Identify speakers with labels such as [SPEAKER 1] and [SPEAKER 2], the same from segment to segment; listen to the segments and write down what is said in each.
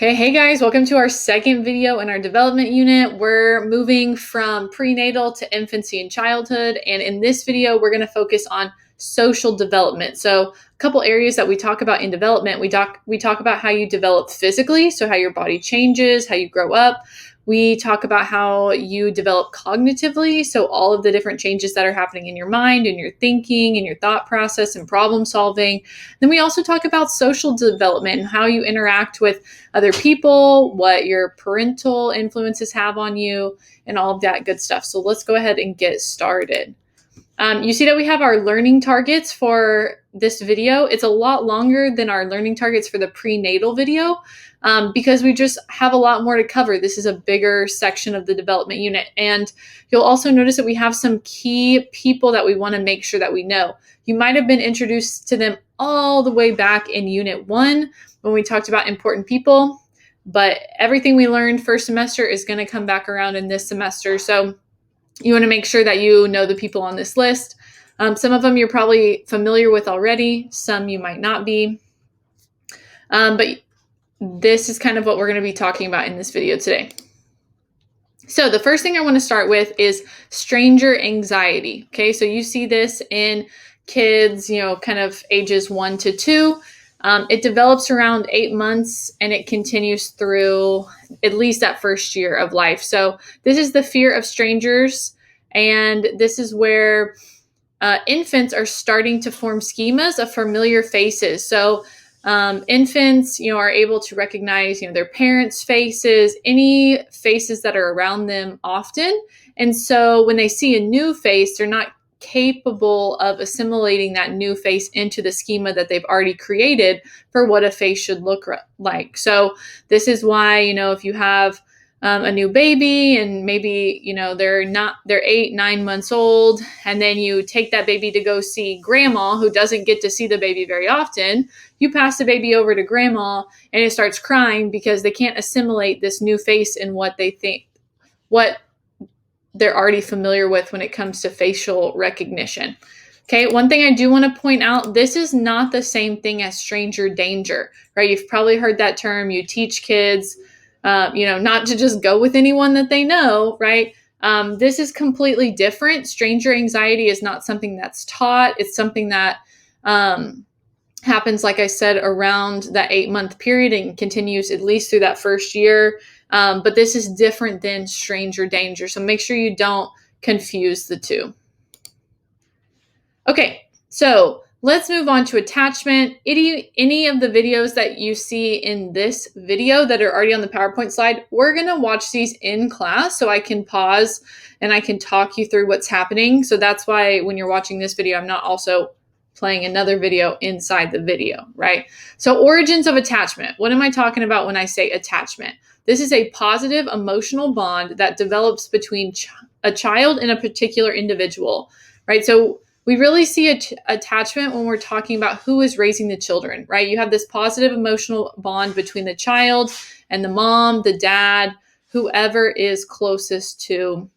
[SPEAKER 1] Okay, hey guys, welcome to our second video in our development unit. We're moving from prenatal to infancy and childhood, and in this video, we're going to focus on social development. So, a couple areas that we talk about in development, we talk about how you develop physically, so how your body changes, how you grow up. We talk about how you develop cognitively, so all of the different changes that are happening in your mind and your thinking and your thought process and problem solving. Then we also talk about social development and how you interact with other people, what your parental influences have on you, and all of that good stuff. So let's go ahead and get started. You see that we have our learning targets for this video. It's a lot longer than our learning targets for the prenatal video because we just have a lot more to cover. This is a bigger section of the development unit. And you'll also notice that we have some key people that we want to make sure that we know. You might have been introduced to them all the way back in Unit 1 when we talked about important people, but everything we learned first semester is going to come back around in this semester. So you want to make sure that you know the people on this list. Some of them you're probably familiar with already. Some you might not be. But this is kind of what we're going to be talking about in this video today. So the first thing I want to start with is stranger anxiety. Okay, so you see this in kids, kind of ages 1 to 2. It develops around 8 months and it continues through at least that first year of life. So this is the fear of strangers, and this is where infants are starting to form schemas of familiar faces. So infants, are able to recognize, their parents' faces, any faces that are around them often. And so when they see a new face, they're not capable of assimilating that new face into the schema that they've already created for what a face should look like. So this is why, if you have a new baby and maybe, they're 8, 9 months old, and then you take that baby to go see grandma who doesn't get to see the baby very often, you pass the baby over to grandma and it starts crying because they can't assimilate this new face in what they think, what they're already familiar with when it comes to facial recognition. Okay, one thing I do want to point out, this is not the same thing as stranger danger, right? You've probably heard that term. You teach kids, not to just go with anyone that they know, right? This is completely different. Stranger anxiety is not something that's taught. It's something that happens, like I said, around that 8-month period and continues at least through that first year. But this is different than stranger danger. So make sure you don't confuse the two. Okay, so let's move on to attachment. Any of the videos that you see in this video that are already on the PowerPoint slide, we're going to watch these in class so I can pause and I can talk you through what's happening. So that's why when you're watching this video, I'm not also playing another video inside the video, right? So origins of attachment. What am I talking about when I say attachment? This is a positive emotional bond that develops between a child and a particular individual, right? So we really see attachment when we're talking about who is raising the children, right? You have this positive emotional bond between the child and the mom, the dad, whoever is closest to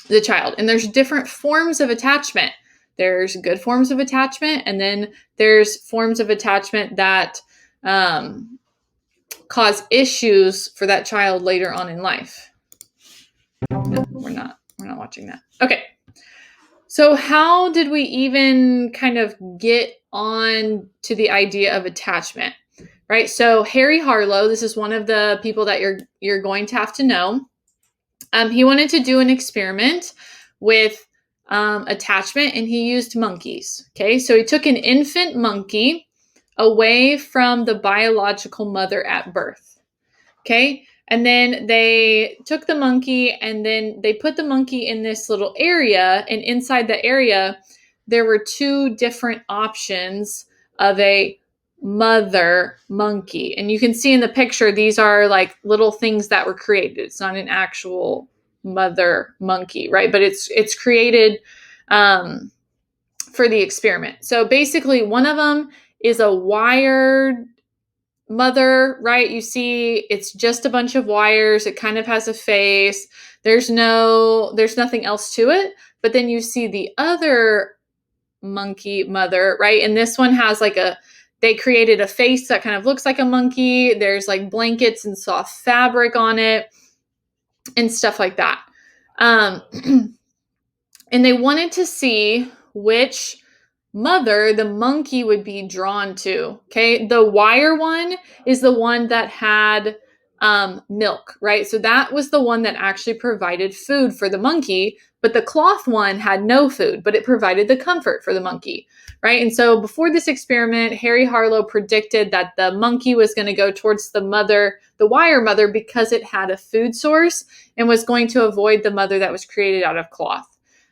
[SPEAKER 1] the child. And there's different forms of attachment. There's good forms of attachment, and then there's forms of attachment that cause issues for that child later on in life. No, we're not watching that. Okay. So how did we even kind of get on to the idea of attachment, right? So Harry Harlow, this is one of the people that you're going to have to know. He wanted to do an experiment with attachment, and he used monkeys. Okay, so he took an infant monkey away from the biological mother at birth. Okay, and then they took the monkey and then they put the monkey in this little area, and inside the area there were 2 different options of a mother monkey. And you can see in the picture, these are like little things that were created. It's not an actual mother monkey, right? But it's created for the experiment. So basically one of them is a wired mother, right? You see it's just a bunch of wires. It kind of has a face. There's nothing else to it. But then you see the other monkey mother, right? And this one has like a They created a face that kind of looks like a monkey. There's like blankets and soft fabric on it and stuff like that. And they wanted to see which mother the monkey would be drawn to. Okay, the wire one is the one that had milk, right? So that was the one that actually provided food for the monkey, but the cloth one had no food, but it provided the comfort for the monkey, right? And so before this experiment, Harry Harlow predicted that the monkey was going to go towards the mother, the wire mother, because it had a food source and was going to avoid the mother that was created out of cloth.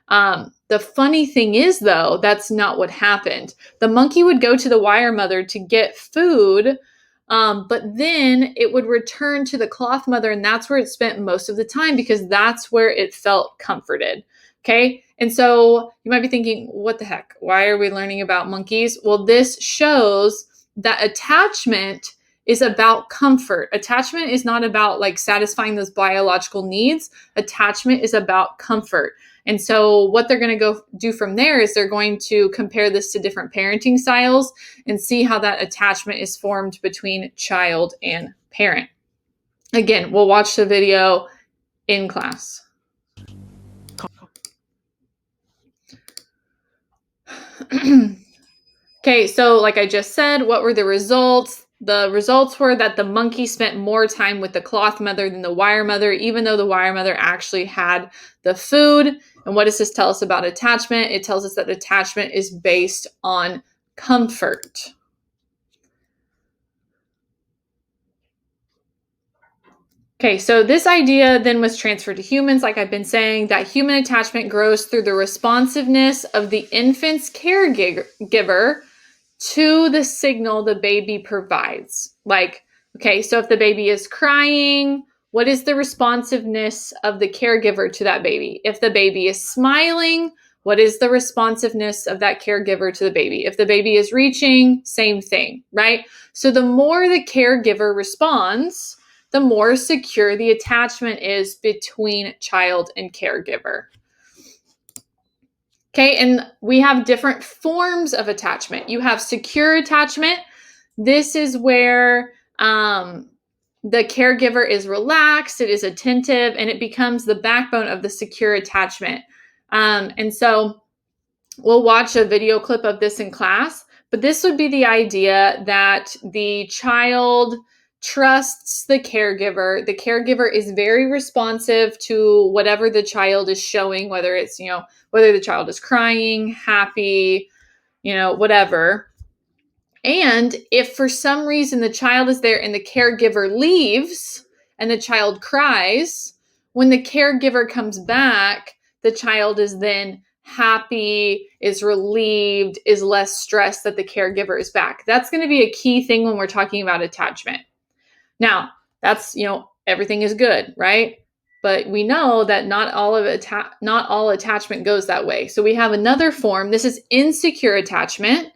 [SPEAKER 1] The funny thing is, though, that's not what happened. The monkey would go to the wire mother to get food, but then it would return to the cloth mother, and that's where it spent most of the time because that's where it felt comforted. Okay. And so you might be thinking, what the heck? Why are we learning about monkeys? Well, this shows that attachment is about comfort. Attachment is not about like satisfying those biological needs. Attachment is about comfort. And so what they're going to go do from there is they're going to compare this to different parenting styles and see how that attachment is formed between child and parent. Again, we'll watch the video in class. Okay, so like I just said, what were the results? The results were that the monkey spent more time with the cloth mother than the wire mother, even though the wire mother actually had the food. And what does this tell us about attachment? It tells us that attachment is based on comfort. Okay, so this idea then was transferred to humans, like I've been saying, that human attachment grows through the responsiveness of the infant's caregiver to the signal the baby provides. Like, okay, so if the baby is crying, what is the responsiveness of the caregiver to that baby? If the baby is smiling, what is the responsiveness of that caregiver to the baby? If the baby is reaching, same thing, right? So the more the caregiver responds, the more secure the attachment is between child and caregiver. Okay, and we have different forms of attachment. You have secure attachment. This is where the caregiver is relaxed, it is attentive, and it becomes the backbone of the secure attachment. And so we'll watch a video clip of this in class, but this would be the idea that the child trusts the caregiver. The caregiver is very responsive to whatever the child is showing, whether it's, whether the child is crying, happy, whatever. And if for some reason the child is there and the caregiver leaves and the child cries, when the caregiver comes back, the child is then happy, is relieved, is less stressed that the caregiver is back. That's going to be a key thing when we're talking about attachment. Now, that's, everything is good, right? But we know that not all attachment goes that way. So we have another form. This is insecure attachment.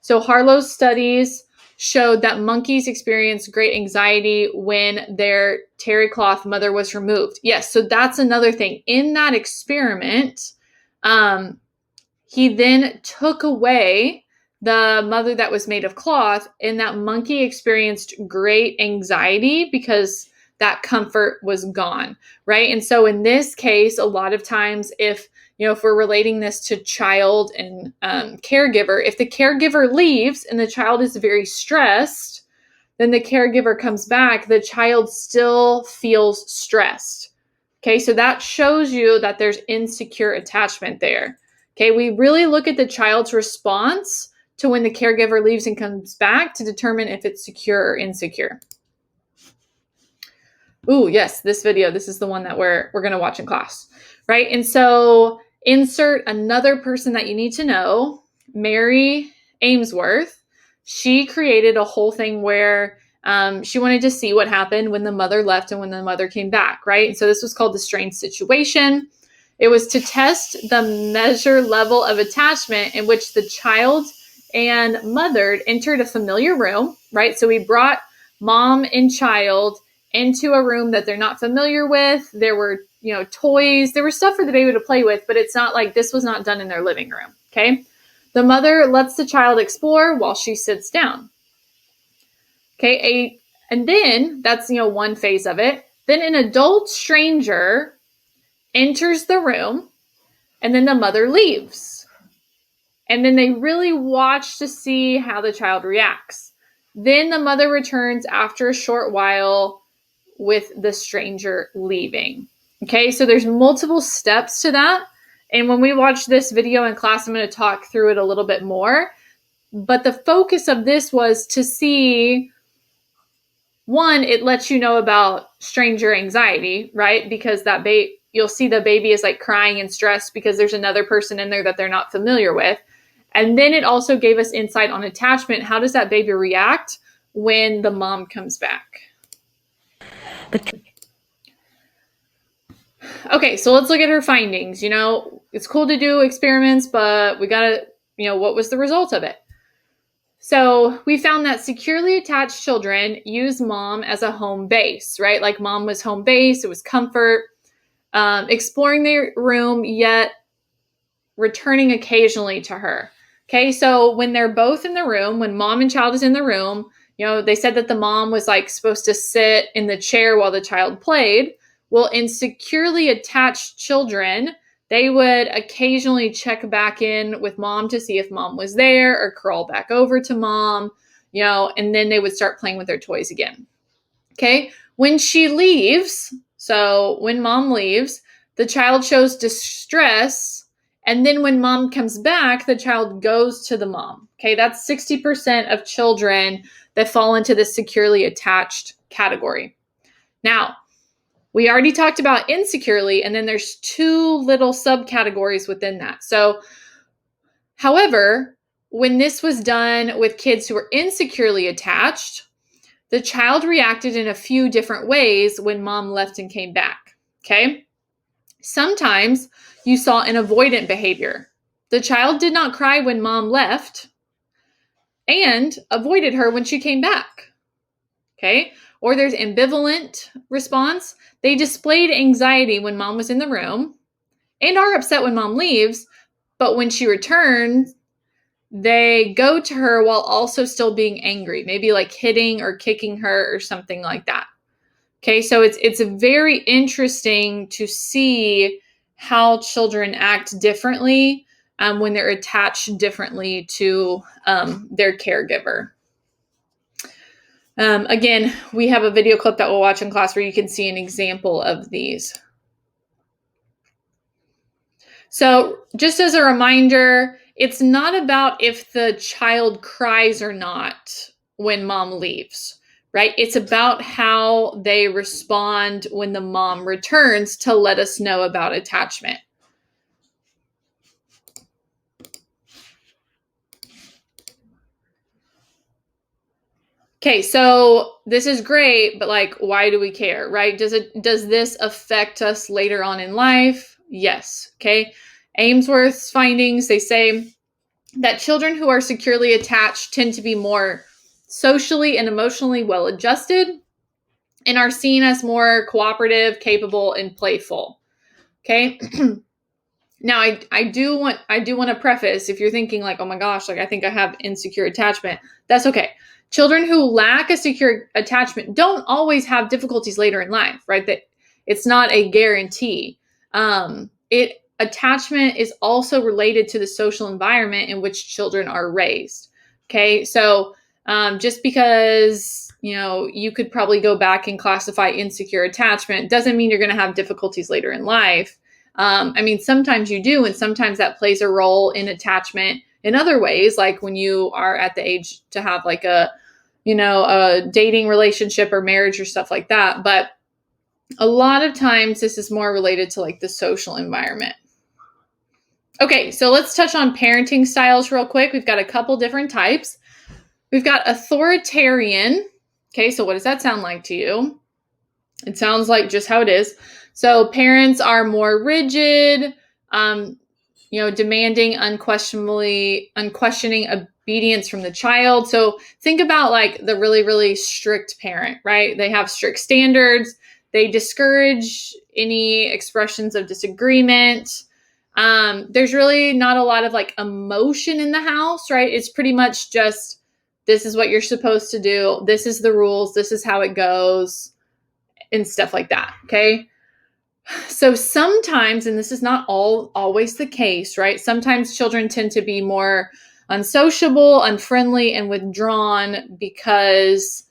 [SPEAKER 1] So Harlow's studies showed that monkeys experienced great anxiety when their terry cloth mother was removed. Yes, so that's another thing. In that experiment, he then took away the mother that was made of cloth, and that monkey experienced great anxiety because that comfort was gone, right? And so in this case, a lot of times if we're relating this to child and caregiver, if the caregiver leaves and the child is very stressed, then the caregiver comes back, the child still feels stressed. Okay, so that shows you that there's insecure attachment there. Okay, we really look at the child's response to when the caregiver leaves and comes back to determine if it's secure or insecure. Ooh, yes, this video, this is the one that we're going to watch in class, right? And so insert another person that you need to know, Mary Ainsworth. She created a whole thing where she wanted to see what happened when the mother left and when the mother came back, right? And so this was called the strange situation. It was to test the measure level of attachment in which the child and mother entered a familiar room, right? So we brought mom and child into a room that they're not familiar with. There were, toys, there was stuff for the baby to play with, but it's not like this was not done in their living room, okay? The mother lets the child explore while she sits down. Okay, and then that's, one phase of it. Then an adult stranger enters the room, and then the mother leaves. And then they really watch to see how the child reacts. Then the mother returns after a short while with the stranger leaving. Okay, so there's multiple steps to that. And when we watch this video in class, I'm going to talk through it a little bit more. But the focus of this was to see, one, it lets you know about stranger anxiety, right? Because you'll see the baby is like crying and stressed because there's another person in there that they're not familiar with. And then it also gave us insight on attachment. How does that baby react when the mom comes back? Okay, so let's look at her findings. It's cool to do experiments, but we gotta, what was the result of it? So we found that securely attached children use mom as a home base, right? Like mom was home base, it was comfort, exploring their room, yet returning occasionally to her. Okay, so when they're both in the room, when mom and child is in the room, they said that the mom was like supposed to sit in the chair while the child played. Well, in securely attached children, they would occasionally check back in with mom to see if mom was there or crawl back over to mom, and then they would start playing with their toys again. Okay, when she leaves, so when mom leaves, the child shows distress. And then when mom comes back, the child goes to the mom. Okay, that's 60% of children that fall into the securely attached category. Now, we already talked about insecurely, and then there's two little subcategories within that. So, however, when this was done with kids who were insecurely attached, the child reacted in a few different ways when mom left and came back. Okay? Sometimes you saw an avoidant behavior. The child did not cry when mom left and avoided her when she came back. Okay? Or there's ambivalent response. They displayed anxiety when mom was in the room and are upset when mom leaves, but when she returns, they go to her while also still being angry, maybe like hitting or kicking her or something like that. Okay, so it's very interesting to see how children act differently when they're attached differently to their caregiver. Again, we have a video clip that we'll watch in class where you can see an example of these. So just as a reminder, it's not about if the child cries or not when mom leaves, right? It's about how they respond when the mom returns to let us know about attachment. Okay, so this is great, but like, why do we care, right? Does this affect us later on in life? Yes. Okay. Ainsworth's findings, they say that children who are securely attached tend to be more socially and emotionally well-adjusted and are seen as more cooperative, capable, and playful. Okay. Now, I do want to preface, if you're thinking like, oh my gosh, like I think I have insecure attachment, that's okay. Children who lack a secure attachment don't always have difficulties later in life, right? That it's not a guarantee. Attachment is also related to the social environment in which children are raised. Okay, so just because you could probably go back and classify insecure attachment doesn't mean you're going to have difficulties later in life. Sometimes you do, and sometimes that plays a role in attachment in other ways, like when you are at the age to have like a dating relationship or marriage or stuff like that. But a lot of times this is more related to like the social environment. Okay, so let's touch on parenting styles real quick. We've got a couple different types. We've got authoritarian. Okay, so what does that sound like to you? It sounds like just how it is. So parents are more rigid, demanding unquestioning obedience from the child. So think about like the really, really strict parent, right? They have strict standards. They discourage any expressions of disagreement. There's really not a lot of like emotion in the house, right? It's pretty much just This is what you're supposed to do. This is the rules. This is how it goes, and stuff like that. Okay. So sometimes, and this is not always the case, right? Sometimes children tend to be more unsociable, unfriendly, and withdrawn because,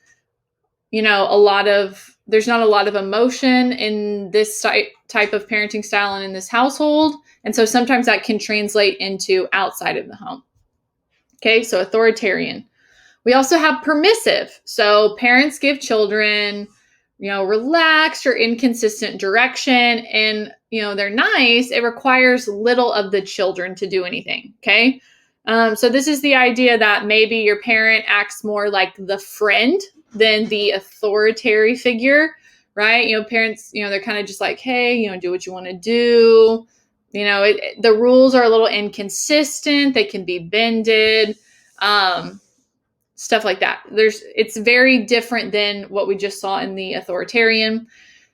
[SPEAKER 1] there's not a lot of emotion in this type of parenting style and in this household. And so sometimes that can translate into outside of the home. Okay, so authoritarian. We also have permissive. So parents give children, relaxed or inconsistent direction, and, they're nice. It requires little of the children to do anything. Okay. So this is the idea that maybe your parent acts more like the friend than the authoritarian figure, right? Parents, they're kind of just like, hey, do what you want to do. The rules are a little inconsistent. They can be bended. Stuff like that. It's very different than what we just saw in the authoritarian.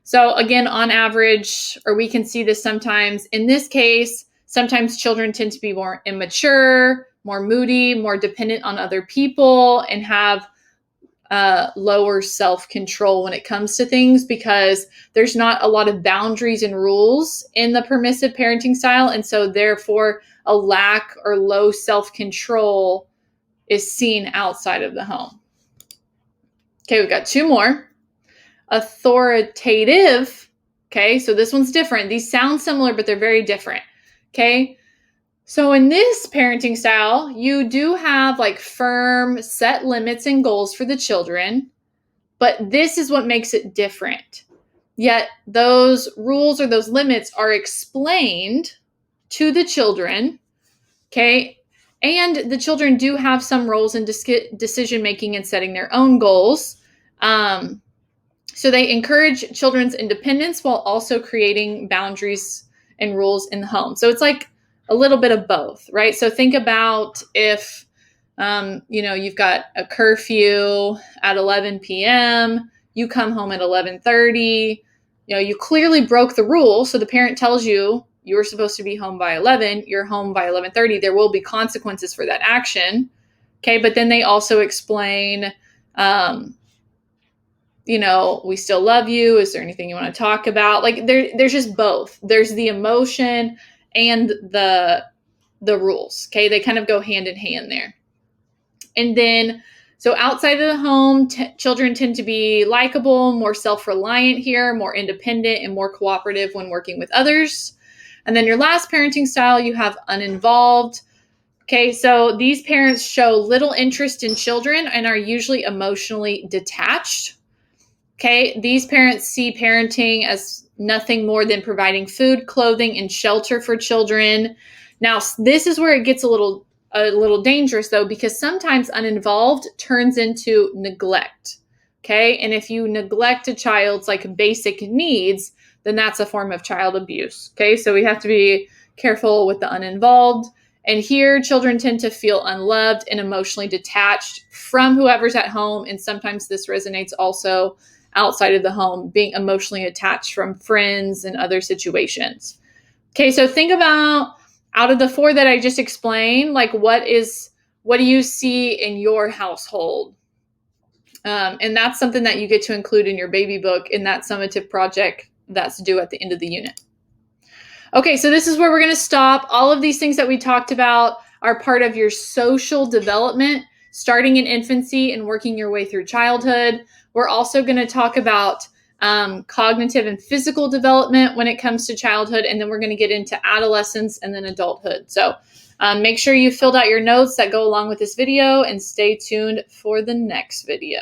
[SPEAKER 1] So again, on average, or we can see this sometimes in this case, sometimes children tend to be more immature, more moody, more dependent on other people, and have lower self-control when it comes to things because there's not a lot of boundaries and rules in the permissive parenting style. And so therefore a lack or low self-control is seen outside of the home. Okay, we've got two more. Authoritative. Okay, so this one's different. These sound similar, but they're very different. Okay, so in this parenting style, you do have like firm set limits and goals for the children, but this is what makes it different. Yet those rules or those limits are explained to the children. Okay, and the children do have some roles in decision-making and setting their own goals. So they encourage children's independence while also creating boundaries and rules in the home. So it's like a little bit of both, right? So think about if, you've got a curfew at 11 p.m., you come home at 11:30, you clearly broke the rule. So the parent tells you, you were supposed to be home by 11, you're home by 11:30. There will be consequences for that action. Okay. But then they also explain, we still love you. Is there anything you want to talk about? Like there's just both. There's the emotion and the rules. Okay. They kind of go hand in hand there. And then, so outside of the home, children tend to be likable, more self-reliant here, more independent, and more cooperative when working with others. And then your last parenting style, you have uninvolved. Okay, so these parents show little interest in children and are usually emotionally detached. Okay, these parents see parenting as nothing more than providing food, clothing, and shelter for children. Now, this is where it gets a little dangerous, though, because sometimes uninvolved turns into neglect. Okay, and if you neglect a child's like basic needs, then that's a form of child abuse. Okay, so we have to be careful with the uninvolved. And here, children tend to feel unloved and emotionally detached from whoever's at home. And sometimes this resonates also outside of the home, being emotionally attached from friends and other situations. Okay, so think about, out of the four that I just explained, like what do you see in your household? And that's something that you get to include in your baby book in that summative project that's due at the end of the unit. Okay, so this is where we're going to stop. All of these things that we talked about are part of your social development, starting in infancy and working your way through childhood. We're also going to talk about cognitive and physical development when it comes to childhood, and then we're going to get into adolescence and then adulthood. So make sure you filled out your notes that go along with this video and stay tuned for the next video.